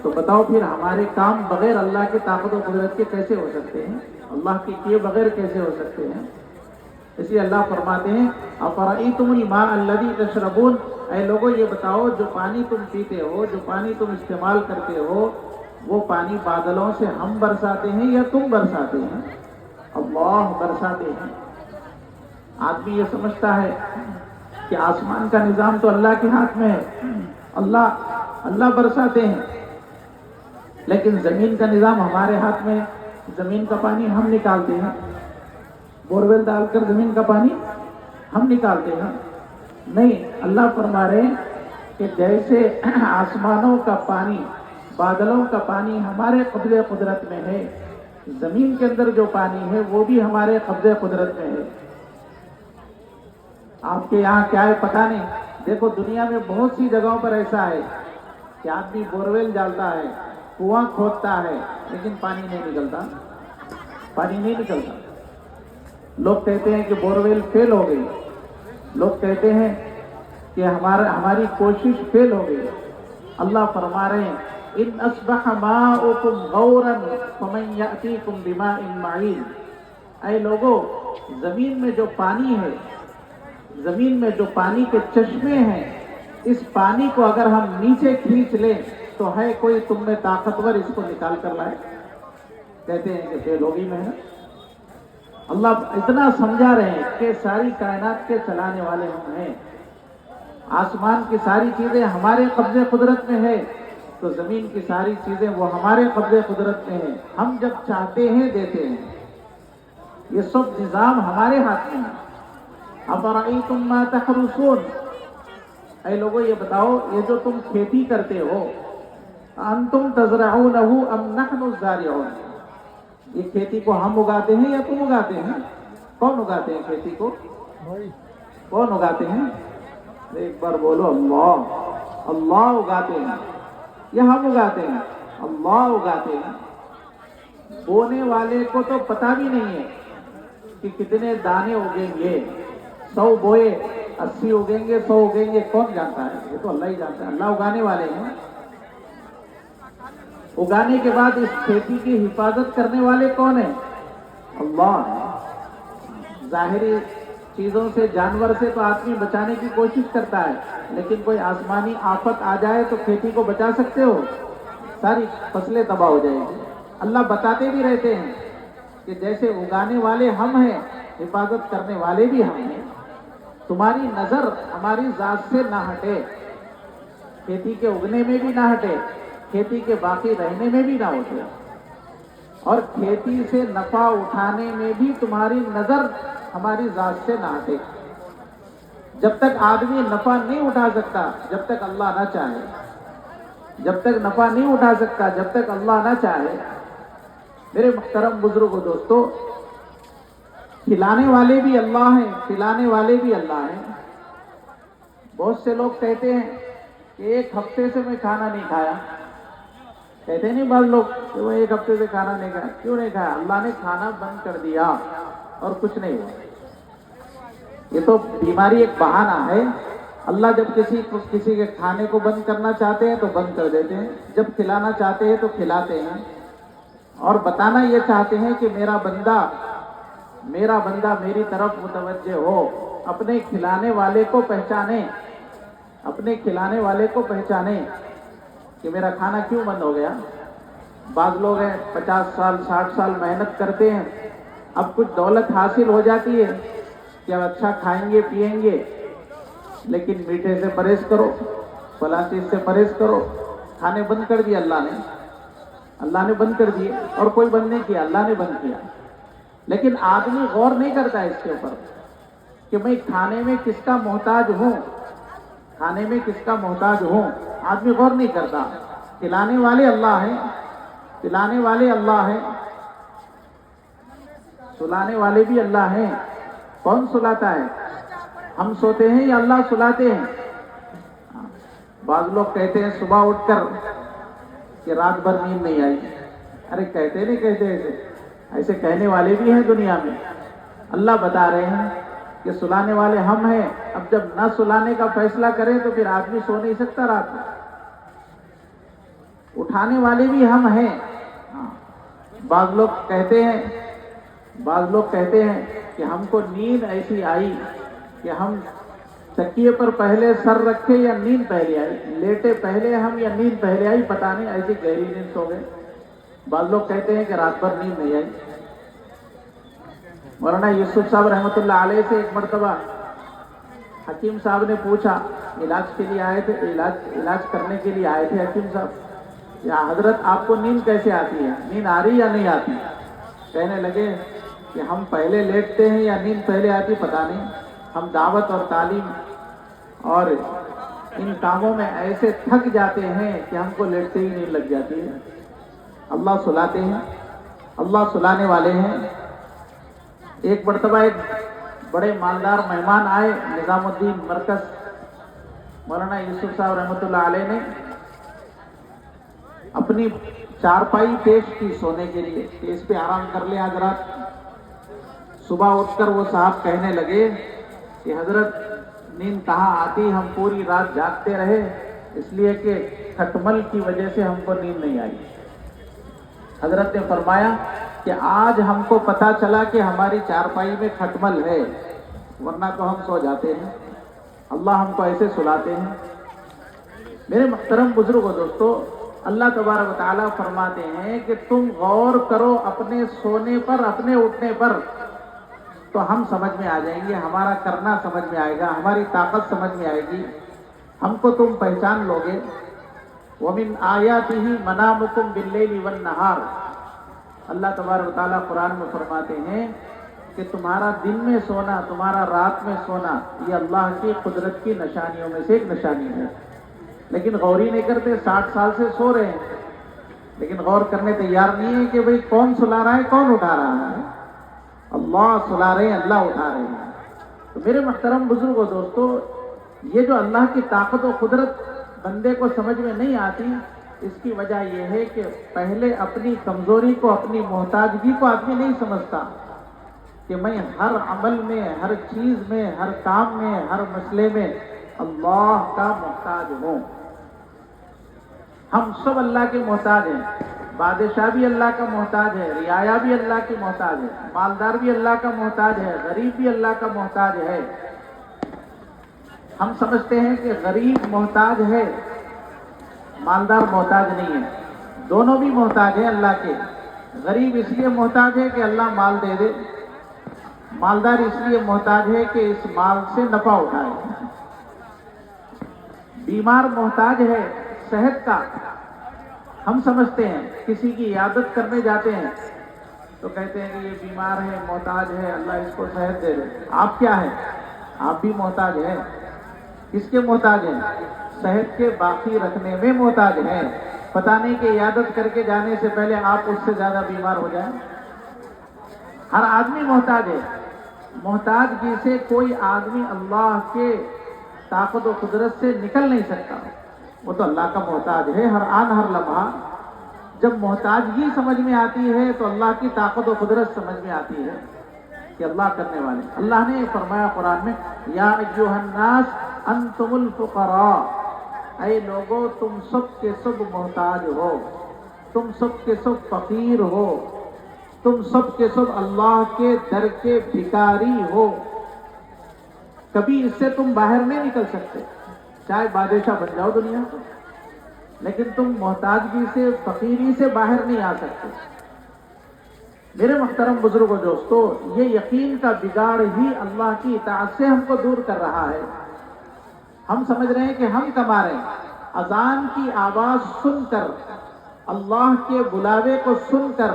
تو بتاؤ پھر ہمارے کام بغیر اللہ کی طاقت و قدرت کے کیسے ہو سکتے ہیں؟ اللہ کے کیے بغیر کیسے ہو سکتے ہیں؟ اس لیے اللہ فرماتے ہیں افرأیتم الماء الذی تشربون، اے لوگوں یہ بتاؤ جو پانی تم پیتے ہو، جو پانی تم استعمال کرتے ہو، وہ پانی بادلوں سے ہم برساتے ہیں یا تم برساتے ہیں؟ اللہ برساتے ہیں۔ آدمی یہ سمجھتا ہے کہ آسمان کا نظام تو اللہ کے ہاتھ میں ہے، اللہ برساتے ہیں، لیکن زمین کا نظام ہمارے ہاتھ میں ہے۔ زمین کا پانی ہم نکالتے ہیں، بورویل ڈال کر زمین کا پانی ہم نکالتے ہیں؟ نہیں، اللہ فرما رہے ہیں کہ جیسے آسمانوں کا پانی، بادلوں کا پانی ہمارے قبضے قدرت میں ہے، زمین کے اندر جو پانی ہے وہ بھی ہمارے قبضے قدرت میں ہے۔ آپ کے یہاں کیا ہے پتہ نہیں، دیکھو دنیا میں بہت سی جگہوں پر ایسا ہے کہ آدمی بورویل ڈالتا ہے، کنواں کھودتا ہے، لیکن پانی نہیں نکلتا، پانی نہیں نکلتا۔ لوگ کہتے ہیں کہ بورویل فیل ہو گئی، لوگ کہتے ہیں کہ ہماری کوشش فیل ہو گئی۔ اللہ فرما رہے ہیں ان اصبح ماؤکم غورا فمن یأتیکم بماء معین، اے لوگو زمین میں جو پانی ہے، زمین میں جو پانی کے چشمے ہیں، اس پانی کو اگر ہم نیچے کھینچ لیں تو ہے کوئی تم میں طاقتور اس کو نکال کر لائے؟ کہتے ہیں کہ فیل ہوگی محنت۔ اللہ اتنا سمجھا رہے ہیں کہ ساری کائنات کے چلانے والے ہم ہیں، آسمان کی ساری چیزیں ہمارے قبضے قدرت میں ہے، تو زمین کی ساری چیزیں وہ ہمارے قبضے قدرت میں ہیں، ہم جب چاہتے ہیں دیتے ہیں، یہ سب نظام ہمارے ہاتھ میں ہے۔ افرأیتم ما تحرثون، اے لوگوں یہ بتاؤ یہ جو تم کھیتی کرتے ہو، انتم تزرعونہ ام نحن الزارعون، یہ کھیتی کو ہم اگاتے ہیں یا تم اگاتے ہیں؟ کون اگاتے ہیں کھیتی کو؟ کون اگاتے ہیں؟ ایک بار بولو اللہ، اللہ اگاتے ہیں یا ہم اگاتے ہیں؟ اللہ اگاتے ہیں۔ بونے والے کو تو پتہ بھی نہیں ہے کہ کتنے دانے اگیں گے، 100 بوئے 80 اگیں گے، 100 اگیں گے، کون جانتا ہے؟ یہ تو اللہ ہی جانتا ہے، اللہ اگانے والے ہیں۔ اگانے کے بعد اس کھیتی کی حفاظت کرنے والے کون ہیں؟ اللہ ہے۔ ظاہری چیزوں سے، جانور سے تو آدمی بچانے کی کوشش کرتا ہے، لیکن کوئی آسمانی آفت آ جائے تو کھیتی کو بچا سکتے ہو؟ ساری فصلیں تباہ ہو جائیں گی۔ اللہ بتاتے بھی رہتے ہیں کہ جیسے اگانے والے ہم ہیں، حفاظت کرنے والے بھی ہم ہیں، تمہاری نظر ہماری ذات سے نہ ہٹے، کھیتی کے اگنے میں بھی نہ ہٹے، کھیتی کے باقی رہنے میں بھی نہ ہٹے، اور کھیتی سے نفع اٹھانے میں بھی تمہاری نظر ہماری ذات سے نہ ہٹے۔ جب تک آدمی نفع نہیں اٹھا سکتا جب تک اللہ نہ چاہے، جب تک نفع نہیں اٹھا سکتا جب تک اللہ نہ چاہے۔ میرے محترم بزرگوں، دوستو، کھلانے والے بھی اللہ ہیں، پلانے والے بھی اللہ ہیں۔ بہت سے لوگ کہتے ہیں کہ 1 ہفتے سے میں کھانا نہیں کھایا، کہتے نہیں بعض لوگ کہ وہ 1 ہفتے سے کھانا نہیں کھایا۔ کیوں نہیں کھایا؟ اللہ نے کھانا بند کر دیا اور کچھ نہیں ہوا۔ یہ تو بیماری ایک بہانہ ہے۔ اللہ جب کسی کے کھانے کو بند کرنا چاہتے ہیں تو بند کر دیتے ہیں، جب کھلانا چاہتے ہیں تو کھلاتے ہیں، اور بتانا یہ چاہتے ہیں کہ میرا بندہ میری طرف متوجہ ہو، اپنے کھلانے والے کو پہچانے، اپنے کھلانے والے کو پہچانے کہ میرا کھانا کیوں بند ہو گیا۔ بعض لوگ ہیں 50 سال 60 سال محنت کرتے ہیں، اب کچھ دولت حاصل ہو جاتی ہے کہ اب اچھا کھائیں گے پیئیں گے، لیکن میٹھے سے پرہیز کرو، فلاں چیز سے پرہیز کرو۔ کھانے بند کر دیے اللہ نے بند کر دیے، اور کوئی بند نہیں کیا، اللہ نے بند کیا۔ لیکن آدمی غور نہیں کرتا اس کے اوپر کہ میں کھانے میں کس کا محتاج ہوں، کھانے میں کس کا محتاج ہوں، آدمی غور نہیں کرتا۔ کھلانے والے اللہ ہیں، پلانے والے اللہ ہیں، سلانے والے بھی اللہ ہیں۔ کون سلاتا ہے؟ ہم سوتے ہیں یا اللہ سلاتے ہیں؟ بعض لوگ کہتے ہیں صبح اٹھ کر کہ رات بھر نیند نہیں آئی۔ ارے کہتے نہیں کہتے ایسے کہنے والے بھی ہیں دنیا میں۔ اللہ بتا رہے ہیں کہ سلانے والے ہم ہیں۔ اب جب نہ سلانے کا فیصلہ کریں تو پھر آدمی سو نہیں سکتا رات میں۔ اٹھانے والے بھی ہم ہیں. بعض لوگ کہتے ہیں کہ ہم کو نیند ایسی آئی کہ ہم تکیے پر پہلے سر رکھے یا نیند پہلے آئی, لیٹے پہلے ہم یا نیند پہلے آئی, پتہ نہیں, ایسی گہری نیند سو گئے. بعض لوگ کہتے ہیں کہ رات بھر نیند نہیں آئی. مولانا یوسف صاحب رحمۃ اللہ علیہ سے ایک مرتبہ حکیم صاحب نے پوچھا, علاج کے لیے آئے تھے, علاج کرنے کے لیے آئے تھے حکیم صاحب, یا حضرت آپ کو نیند کیسے آتی ہے, نیند آ رہی یا نہیں آتی؟ کہنے لگے کہ ہم پہلے لیٹتے ہیں یا نیند پہلے آتی پتہ نہیں, ہم دعوت اور تعلیم اور ان کاموں میں ایسے تھک جاتے ہیں کہ ہم کو لیٹتے ہی نیند لگ جاتی ہے. اللہ سلاتے ہیں, اللہ سلانے والے ہیں. ایک مرتبہ ایک بڑے مالدار مہمان آئے نظام الدین مرکز, مولانا یوسف صاحب رحمۃ اللہ علیہ نے اپنی چارپائی پیش کی سونے کے لیے کہ اس پہ آرام کر لیں حضرات. صبح اٹھ کر وہ صاحب کہنے لگے کہ حضرت نیند کہاں آتی, ہم پوری رات جاگتے رہے, اس لیے کہ کھٹمل کی وجہ سے ہم کو نیند نہیں آئی. حضرت نے فرمایا کہ آج ہم کو پتا چلا کہ ہماری چارپائی میں کھٹمل ہے, ورنہ تو ہم سو جاتے ہیں. اللہ ہم کو ایسے سلاتے ہیں. میرے محترم بزرگوں دوستو, اللہ تبارک و تعالیٰ فرماتے ہیں کہ تم غور کرو اپنے سونے پر, اپنے اٹھنے پر, تو ہم سمجھ میں آ جائیں گے, ہمارا کرنا سمجھ میں آئے گا, ہماری طاقت سمجھ میں آئے گی, ہم کو تم پہچان لو گے. وَمِنْ آيَاتِهِ مَنَامُكُمْ بِاللَّيْلِ وَالنَّهَارِ, اللہ تبارک و تعالیٰ قرآن میں فرماتے ہیں کہ تمہارا دن میں سونا, تمہارا رات میں سونا, یہ اللہ کی قدرت کی نشانیوں میں سے ایک نشانی ہے. لیکن غور ہی نہیں کرتے, 60 سال سے سو رہے ہیں, لیکن غور کرنے تیار نہیں ہے کہ بھئی کون سلا رہا ہے, کون اٹھا رہا ہے. اللہ سلا رہے ہیں, اللہ اٹھا رہے ہیں. تو میرے محترم بزرگوں دوستو, یہ جو اللہ کی طاقت و قدرت بندے کو سمجھ میں نہیں آتی, اس کی وجہ یہ ہے کہ پہلے اپنی کمزوری کو, اپنی محتاجگی کو آدمی نہیں سمجھتا کہ میں ہر عمل میں, ہر چیز میں, ہر کام میں, ہر مسئلے میں اللہ کا محتاج ہوں. ہم سب اللہ کے محتاج ہیں. بادشاہ بھی اللہ کا محتاج ہے, رعایا بھی اللہ کی محتاج ہے, مالدار بھی اللہ کا محتاج ہے, غریب بھی اللہ کا محتاج ہے. ہم سمجھتے ہیں کہ غریب محتاج ہے, مالدار محتاج نہیں ہے. دونوں بھی محتاج ہیں اللہ کے. غریب اس لیے محتاج ہے کہ اللہ مال دے دے, مالدار اس لیے محتاج ہے کہ اس مال سے نفع اٹھائے. بیمار محتاج ہے صحت کا. ہم سمجھتے ہیں, کسی کی عیادت کرنے جاتے ہیں تو کہتے ہیں کہ یہ بیمار ہے, محتاج ہے, اللہ اس کو صحت دے دے. آپ کیا ہیں؟ آپ بھی محتاج ہیں. کس کے محتاج ہیں؟ صحت کے باقی رکھنے میں محتاج ہیں. پتہ نہیں کہ عیادت کر کے جانے سے پہلے آپ اس سے زیادہ بیمار ہو جائیں. ہر آدمی محتاج ہے. محتاجگی سے کوئی آدمی اللہ کے طاقت و قدرت سے نکل نہیں سکتا. وہ تو اللہ کا محتاج ہے ہر آن ہر لمحہ. جب محتاجگی سمجھ میں آتی ہے تو اللہ کی طاقت و قدرت سمجھ میں آتی ہے کہ اللہ کرنے والے. اللہ نے فرمایا قرآن میں, یا ایھا الناس انتم الفقراء, اے لوگو تم سب کے سب محتاج ہو, تم سب کے سب فقیر ہو, تم سب کے سب اللہ کے در کے بھکاری ہو. کبھی اس سے تم باہر نہیں نکل سکتے, چاہے بادشاہ بن جاؤ دنیا کو, لیکن تم محتاجگی سے, فقیری سے باہر نہیں آ سکتے. میرے محترم بزرگوں دوستو, یہ یقین کا بگاڑ ہی اللہ کی اطاعت سے ہم کو دور کر رہا ہے. ہم سمجھ رہے ہیں کہ ہم کما رہے ہیں. اذان کی آواز سن کر, اللہ کے بلاوے کو سن کر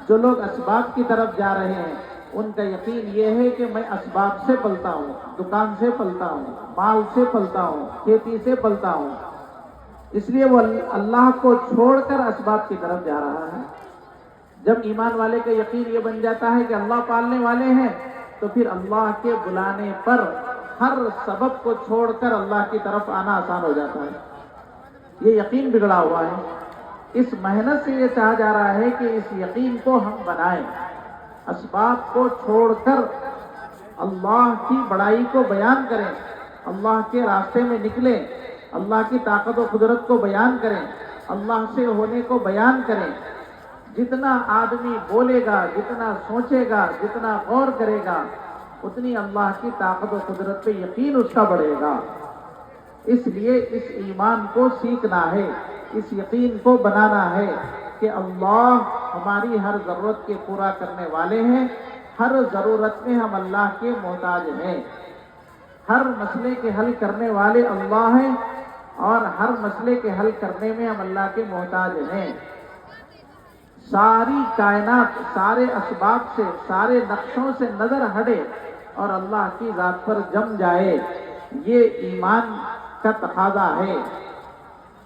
جو لوگ اسباب کی طرف جا رہے ہیں, ان کا یقین یہ ہے کہ میں اسباب سے پلتا ہوں, دکان سے پلتا ہوں, مال سے پلتا ہوں, کھیتی سے پلتا ہوں. اس لیے وہ اللہ کو چھوڑ کر اسباب کی طرف جا رہا ہے. جب ایمان والے کا یقین یہ بن جاتا ہے کہ اللہ پالنے والے ہیں, تو پھر اللہ کے بلانے پر ہر سبب کو چھوڑ کر اللہ کی طرف آنا آسان ہو جاتا ہے. یہ یقین بگڑا ہوا ہے. اس محنت سے یہ چاہا جا رہا ہے کہ اس یقین کو ہم بنائیں, اسباب کو چھوڑ کر اللہ کی بڑائی کو بیان کریں, اللہ کے راستے میں نکلیں, اللہ کی طاقت و قدرت کو بیان کریں. اللہ سے ہونے کو بیان کریں. جتنا آدمی بولے گا، جتنا سوچے گا، جتنا غور کرے گا، اتنی اللہ کی طاقت و قدرت پہ یقین اس کا بڑھے گا. اس لیے اس ایمان کو سیکھنا ہے، اس یقین کو بنانا ہے کہ اللہ ہماری ہر ضرورت کے پورا کرنے والے ہیں. ہر ضرورت میں ہم اللہ کے محتاج ہیں. ہر مسئلے کے حل کرنے والے اللہ ہیں اور ہر مسئلے کے حل کرنے میں ہم اللہ کے محتاج ہیں. ساری کائنات سارے اسباب سے، سارے نقشوں سے نظر ہٹے اور اللہ کی ذات پر جم جائے، یہ ایمان کا تقاضا ہے.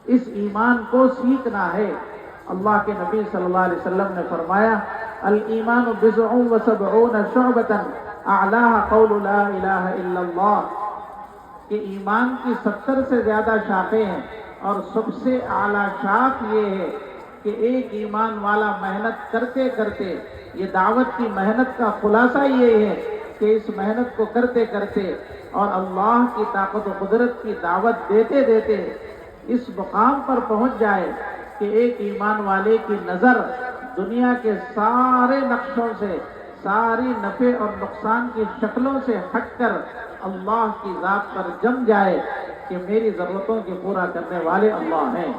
اس ایمان کو سیکھنا ہے. اللہ کے نبی صلی اللہ علیہ وسلم نے فرمایا الایمان بضع و سبعون شعبۃ اعلاها قول لا الہ الا اللہ، کہ ایمان کی 70 سے زیادہ شاخیں ہیں اور سب سے اعلیٰ شاخ یہ ہے کہ ایک ایمان والا محنت کرتے کرتے، یہ دعوت کی محنت کا خلاصہ یہ ہے کہ اس محنت کو کرتے کرتے اور اللہ کی طاقت و قدرت کی دعوت دیتے دیتے اس مقام پر پہنچ جائے کہ ایک ایمان والے کی نظر دنیا کے سارے نقشوں سے، ساری نفع اور نقصان کی شکلوں سے ہٹ کر اللہ کی ذات پر جم جائے کہ میری ضرورتوں کے پورا کرنے والے اللہ ہیں.